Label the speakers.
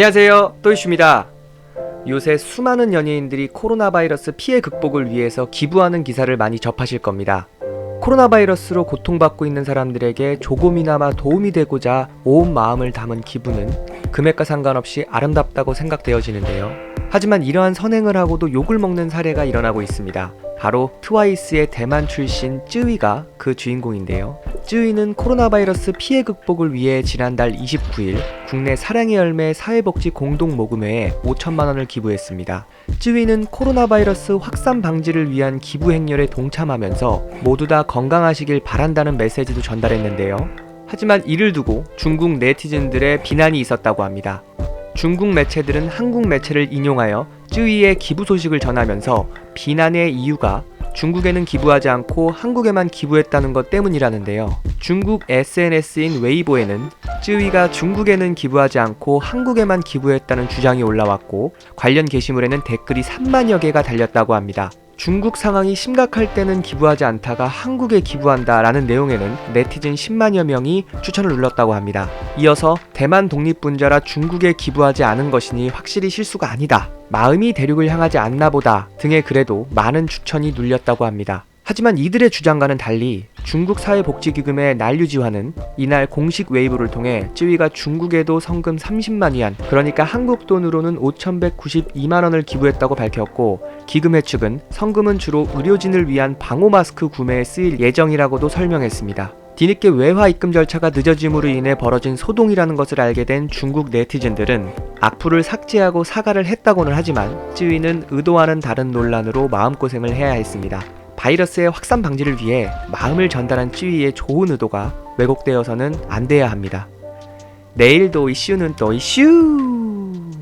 Speaker 1: 안녕하세요, 또이슈입니다. 요새 수많은 연예인들이 코로나 바이러스 피해 극복을 위해서 기부하는 기사를 많이 접하실 겁니다. 코로나 바이러스로 고통받고 있는 사람들에게 조금이나마 도움이 되고자 온 마음을 담은 기부는 금액과 상관없이 아름답다고 생각되어지는데요. 하지만 이러한 선행을 하고도 욕을 먹는 사례가 일어나고 있습니다. 바로 트와이스의 대만 출신 쯔위가 그 주인공인데요. 쯔위는 코로나 바이러스 피해 극복을 위해 지난달 29일 국내 사랑의 열매 사회복지 공동모금회에 5천만 원을 기부했습니다. 쯔위는 코로나 바이러스 확산 방지를 위한 기부 행렬에 동참하면서 모두 다 건강하시길 바란다는 메시지도 전달했는데요. 하지만 이를 두고 중국 네티즌들의 비난이 있었다고 합니다. 중국 매체들은 한국 매체를 인용하여 쯔위의 기부 소식을 전하면서 비난의 이유가 중국에는 기부하지 않고 한국에만 기부했다는 것 때문이라는데요. 중국 SNS인 웨이보에는 쯔위가 중국에는 기부하지 않고 한국에만 기부했다는 주장이 올라왔고 관련 게시물에는 댓글이 3만여 개가 달렸다고 합니다. 중국 상황이 심각할 때는 기부하지 않다가 한국에 기부한다 라는 내용에는 네티즌 10만여 명이 추천을 눌렀다고 합니다. 이어서 대만 독립분자라 중국에 기부하지 않은 것이니 확실히 실수가 아니다, 마음이 대륙을 향하지 않나 보다 등의 글에도 많은 추천이 눌렸다고 합니다. 하지만 이들의 주장과는 달리 중국 사회복지기금의 난류지화는 이날 공식 웨이브를 통해 쯔위가 중국에도 성금 30만 위안, 그러니까 한국 돈으로는 5,192만 원을 기부했다고 밝혔고, 기금회 측은 성금은 주로 의료진을 위한 방호 마스크 구매에 쓰일 예정이라고도 설명했습니다. 뒤늦게 외화 입금 절차가 늦어짐으로 인해 벌어진 소동이라는 것을 알게 된 중국 네티즌들은 악플을 삭제하고 사과를 했다고는 하지만 쯔위는 의도와는 다른 논란으로 마음고생을 해야 했습니다. 바이러스의 확산 방지를 위해 마음을 전달한 쯔위의 좋은 의도가 왜곡되어서는 안 돼야 합니다. 내일도 이슈는 또 이슈!